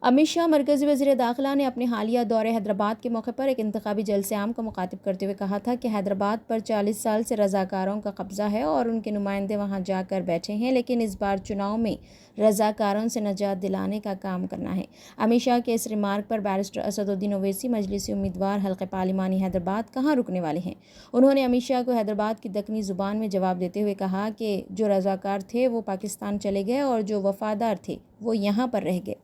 अमित शाह मरकज़ी वज़ीर दाखिला ने अपने हालिया दौरे हैदराबाद के मौके पर एक इंतखाबी जलसे आम को मुखातिब करते हुए कहा था कि हैदराबाद पर 40 साल से रज़ाकारों का कब्ज़ा है और उनके नुमाइंदे वहां जाकर बैठे हैं, लेकिन इस बार चुनाव में रज़ाकारों से निजात दिलाने का काम करना है। अमित शाह के इस रिमार्क पर बैरिस्टर असदुद्दीन ओवैसी मजलिसी उम्मीदवार हल्के पार्लिमानी हैदराबाद कहाँ रुकने वाले हैं। उन्होंने अमित शाह को हैदराबाद की दक्कनी ज़ुबान में जवाब देते हुए कहा कि जो रज़ाकार थे वो पाकिस्तान चले गए और जो वफ़ादार थे वो यहाँ पर रह गए।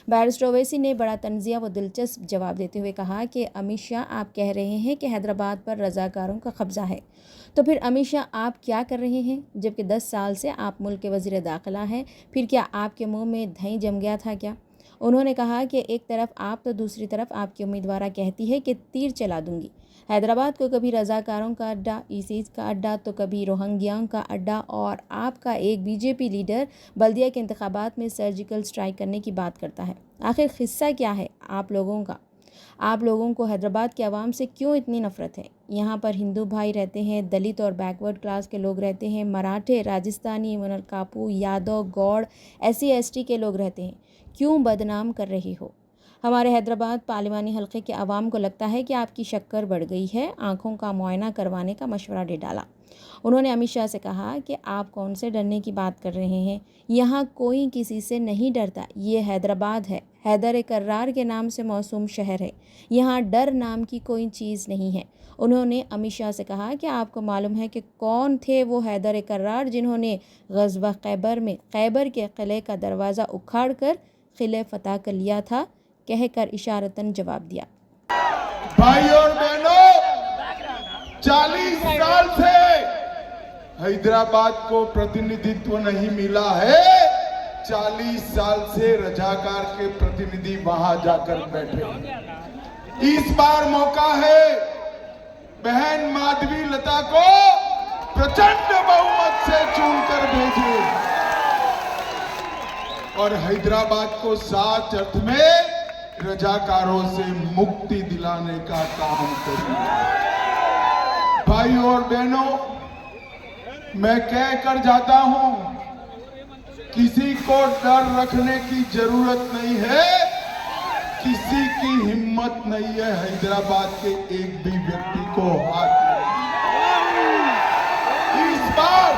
बैरिस्टर ओवैसी ने बड़ा तंज़िया व दिलचस्प जवाब देते हुए कहा कि अमित शाह, आप कह रहे हैं कि हैदराबाद पर रज़ाकारों का कब्ज़ा है, तो फिर अमित शाह आप क्या कर रहे हैं? जबकि 10 साल से आप मुल्क के वज़ीर दाखिला हैं, फिर क्या आपके मुंह में दही जम गया था क्या? उन्होंने कहा कि एक तरफ आप तो दूसरी तरफ आपकी उम्मीदवार कहती है कि तीर चला दूंगी। हैदराबाद को कभी रज़ाकारों का अड्डा, ईसीज़ का अड्डा, तो कभी रोहिंग्याओं का अड्डा, और आपका एक बीजेपी लीडर बल्दिया के इंतखाबात में सर्जिकल स्ट्राइक करने की बात करता है। आखिर किस्सा क्या है आप लोगों का? आप लोगों को हैदराबाद के अवाम से क्यों इतनी नफ़रत है? यहाँ पर हिंदू भाई रहते हैं, दलित और बैकवर्ड क्लास के लोग रहते हैं, मराठे, राजस्थानी, मनरकापू, यादव, गौड़, SC ST के लोग रहते हैं। क्यों बदनाम कर रही हो? हमारे हैदराबाद पार्लिमानी हल्के के अवाम को लगता है कि आपकी शक्कर बढ़ गई है। आंखों का मुआयना करवाने का मशवरा दे डाला। उन्होंने अमित शाह से कहा कि आप कौन से डरने की बात कर रहे हैं? यहाँ कोई किसी से नहीं डरता। ये हैदराबाद है, हैदर कर्रार के नाम से मौसूम शहर है। यहाँ डर नाम की कोई चीज़ नहीं है। उन्होंने अमित शाह से कहा कि आपको मालूम है कि कौन थे वो हैदर कर्रार जिन्होंने ग़ज़वा खैबर में खैबर के किले का दरवाज़ा उखाड़ कर किले फतह कर लिया था, कहकर इशारतन जवाब दिया। भाई और बहनों, 40 साल से हैदराबाद को प्रतिनिधित्व नहीं मिला है। 40 साल से रजाकार के प्रतिनिधि वहां जाकर बैठे। इस बार मौका है बहन माधवी लता को प्रचंड बहुमत से चुनकर भेजे और हैदराबाद को साच अर्थ में रजाकारों से मुक्ति दिलाने का काम करें। भाई और बहनों, मैं कह कर जाता हूं, किसी को डर रखने की जरूरत नहीं है, किसी की हिम्मत नहीं है हैदराबाद के एक भी व्यक्ति को हाथ लगाने। इस बार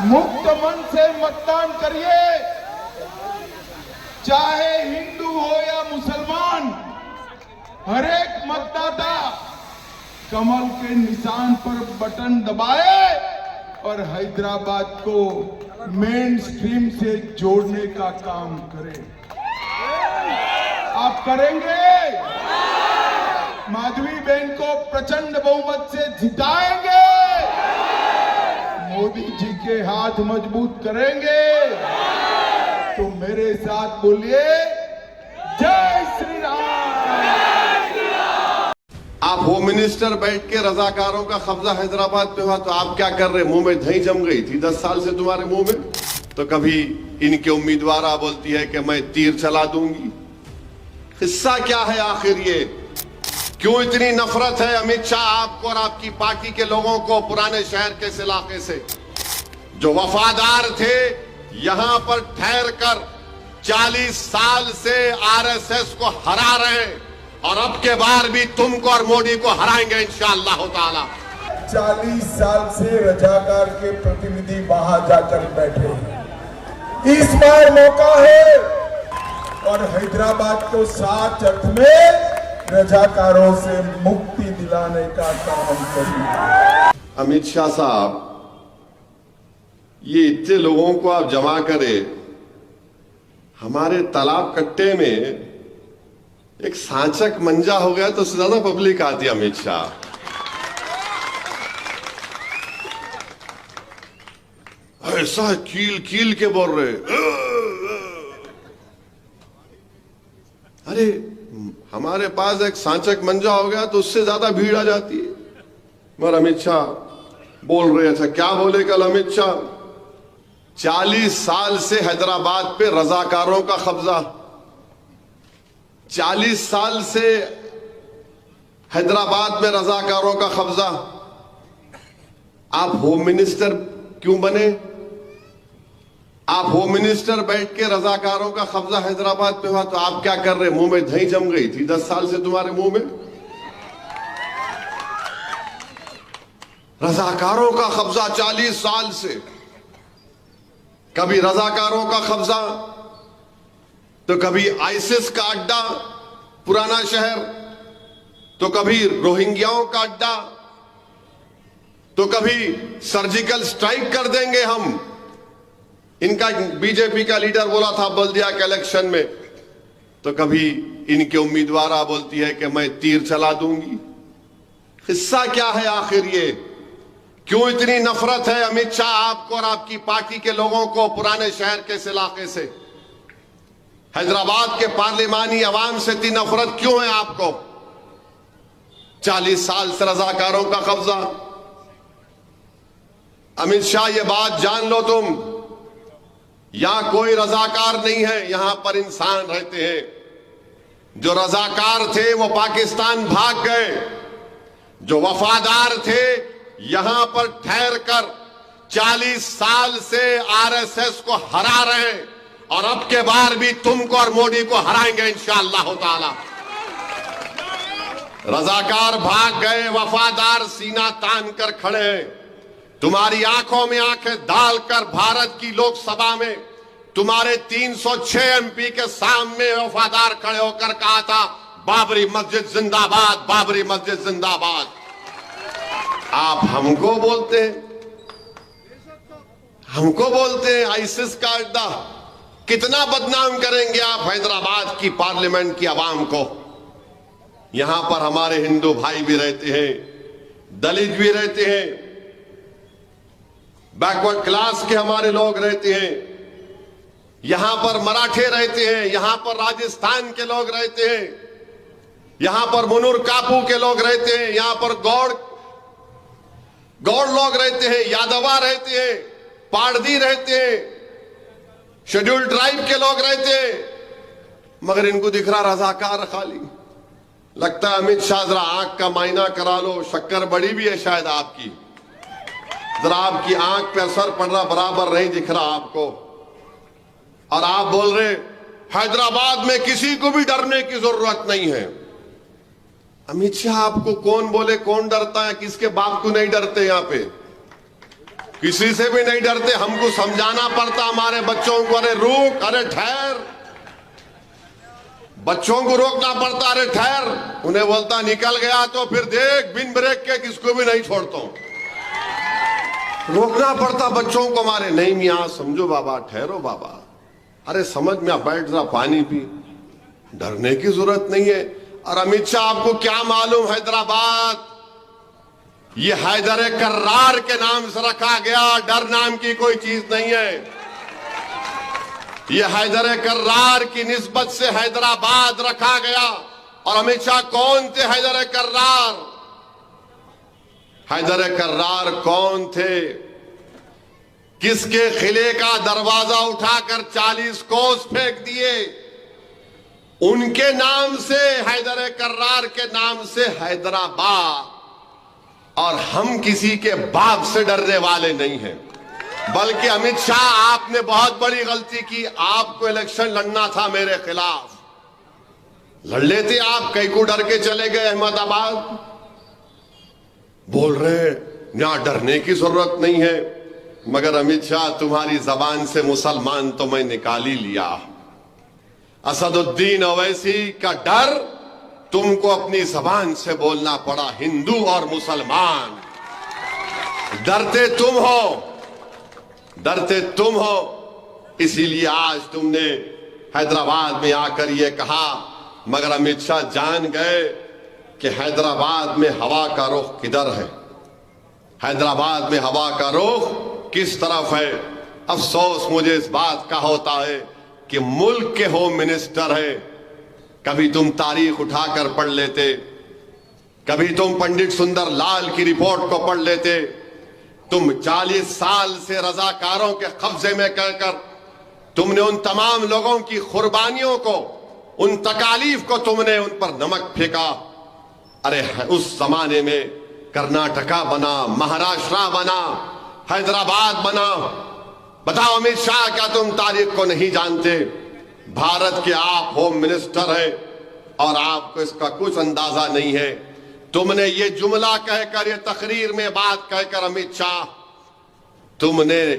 मुक्त मन से मतदान करिए, चाहे हिंदू हो या मुसलमान। हर एक मतदाता कमल के निशान पर बटन दबाए और हैदराबाद को मेन स्ट्रीम से जोड़ने का काम करे। आप करेंगे? माधवी बहन को प्रचंड बहुमत से जिताएंगे, मोदी जी के हाथ मजबूत करेंगे। तो मेरे साथ बोलिए, जय श्री राम। आप होम मिनिस्टर बैठ के रजाकारों का कब्जा हैदराबाद पे हुआ तो आप क्या कर रहे? मुंह में दही जम गई थी 10 साल से तुम्हारे मुंह में। तो कभी इनके उम्मीदवार बोलती है कि मैं तीर चला दूंगी। हिस्सा क्या है आखिर? ये क्यों इतनी नफरत है अमित शाह आपको और आपकी पार्टी के लोगों को पुराने शहर के इस इलाके से? जो वफादार थे, यहां पर ठहर कर 40 साल से RSS को हरा रहे हैं और अब के बार भी तुमको और मोदी को हराएंगे इंशाअल्लाह ताला। 40 साल से रजाकार के प्रतिनिधि वहां जाकर बैठे। इस बार मौका है और हैदराबाद को साच अर्थ में रजाकारों से मुक्ति दिलाने का काम करें। अमित शाह साहब, ये इतने लोगों को आप जमा करें, हमारे तालाब कट्टे में एक सांचक मंजा हो गया तो उससे ज्यादा पब्लिक आती है। अमित शाह ऐसा कील कील के बोल रहे, अरे हमारे पास एक सांचक मंजा हो गया तो उससे ज्यादा भीड़ आ जाती है। मगर अमित शाह बोल रहे। अच्छा, क्या बोले कल अमित शाह? 40 साल से हैदराबाद पे रजाकारों का कब्जा, 40 साल से हैदराबाद में रजाकारों का कब्जा। आप होम मिनिस्टर क्यों बने? आप होम मिनिस्टर बैठ के रजाकारों का कब्जा हैदराबाद पे हुआ तो आप क्या कर रहे? मुंह में दही जम गई थी 10 साल से तुम्हारे मुंह में। रजाकारों का कब्जा 40 साल से, कभी रजाकारों का कब्जा तो कभी आईसिस का अड्डा पुराना शहर, तो कभी रोहिंग्याओं का अड्डा, तो कभी सर्जिकल स्ट्राइक कर देंगे हम। इनका बीजेपी का लीडर बोला था बल्दिया के इलेक्शन में, तो कभी इनके उम्मीदवार बोलती है कि मैं तीर चला दूंगी। हिस्सा क्या है आखिर? ये क्यों इतनी नफरत है अमित शाह आपको और आपकी पार्टी के लोगों को पुराने शहर के इस इलाके से? हैदराबाद के पार्लिमानी अवाम से इतनी नफरत क्यों है आपको? 40 साल से रजाकारों का कब्जा। अमित शाह ये बात जान लो तुम, यहां कोई रजाकार नहीं है, यहां पर इंसान रहते हैं। जो रजाकार थे वो पाकिस्तान भाग गए, जो वफादार थे यहां पर ठहर कर 40 साल से आरएसएस को हरा रहे हैं, और अब के बार भी तुमको और मोदी को हराएंगे इंशाअल्लाह ताला। रजाकार भाग गए, वफादार सीना तान कर खड़े हैं। तुम्हारी आंखों में आंखें डालकर भारत की लोकसभा में तुम्हारे 306 एमपी के सामने वफादार खड़े होकर कहा था बाबरी मस्जिद जिंदाबाद, बाबरी मस्जिद जिंदाबाद। आप हमको बोलते हैं आईसिस का अड्डा। कितना बदनाम करेंगे आप हैदराबाद की पार्लियामेंट की आवाम को? यहां पर हमारे हिंदू भाई भी रहते हैं, दलित भी रहते हैं, बैकवर्ड क्लास के हमारे लोग रहते हैं, यहां पर मराठे रहते हैं, यहां पर राजस्थान के लोग रहते हैं, यहां पर मुनुर कापू के लोग रहते हैं, यहां पर गौड़ लोग रहते हैं, यादवा रहते हैं, पारदी रहते हैं, शेड्यूल्ड ट्राइब के लोग रहते हैं, मगर इनको दिख रहा रजाकार खाली। लगता है अमित शाह जरा आंख का मायना करा लो, शक्कर बड़ी भी है शायद आपकी, जरा आपकी आंख पे असर पड़ रहा, बराबर नहीं दिख रहा आपको। और आप बोल रहे हैदराबाद में किसी को भी डरने की जरूरत नहीं है। अमित शाह आपको कौन बोले कौन डरता है? किसके बाप को नहीं डरते? यहां पे किसी से भी नहीं डरते। हमको समझाना पड़ता हमारे बच्चों को, अरे रुक, अरे ठहर। बच्चों को रोकना पड़ता, अरे ठहर। उन्हें बोलता निकल गया तो फिर देख बिन ब्रेक के किसको भी नहीं छोड़ता हूं। रोकना पड़ता बच्चों को हमारे। नहीं मियां समझो बाबा, ठहरो बाबा, अरे समझ में बैठ जा, पानी पी, डरने की जरूरत नहीं है। और अमित शाह आपको क्या मालूम हैदराबाद ये हैदर कर्रार के नाम से रखा गया, डर नाम की कोई चीज नहीं है। ये हैदर कर्रार की निस्बत से हैदराबाद रखा गया। और अमित शाह कौन थे हैदर कर्रार? हैदर कर्रार कौन थे? किसके किले का दरवाजा उठाकर 40 कोस फेंक दिए? उनके नाम से, हैदर कर्रार के नाम से हैदराबाद। और हम किसी के बाप से डरने वाले नहीं हैं। बल्कि अमित शाह आपने बहुत बड़ी गलती की। आपको इलेक्शन लड़ना था मेरे खिलाफ, लड़ लेते आप, कई को डर के चले गए अहमदाबाद। बोल रहे यहां डरने की जरूरत नहीं है, मगर अमित शाह तुम्हारी जबान से मुसलमान तो मैं निकाल ही लिया। असदुद्दीन ओवैसी का डर तुमको अपनी जबान से बोलना पड़ा, हिंदू और मुसलमान। डरते तुम हो, डरते तुम हो, इसीलिए आज तुमने हैदराबाद में आकर यह कहा। मगर अमित शाह जान गए कि हैदराबाद में हवा का रुख किधर है, हैदराबाद में हवा का रुख किस तरफ है। अफसोस मुझे इस बात का होता है कि मुल्क के होम मिनिस्टर है। कभी तुम तारीख उठाकर पढ़ लेते, कभी तुम पंडित सुंदर लाल की रिपोर्ट को पढ़ लेते। तुम 40 साल से रजाकारों के कब्जे में कहकर तुमने उन तमाम लोगों की कुर्बानियों को, उन तकालीफ को तुमने उन पर नमक फेंका। अरे उस जमाने में कर्नाटका बना, महाराष्ट्र बना, हैदराबाद बना, बताओ अमित शाह, क्या तुम तारीख को नहीं जानते? भारत के आप होम मिनिस्टर हैं और आपको इसका कुछ अंदाजा नहीं है। तुमने ये जुमला कहकर, ये तकरीर में बात कहकर अमित शाह, तुमने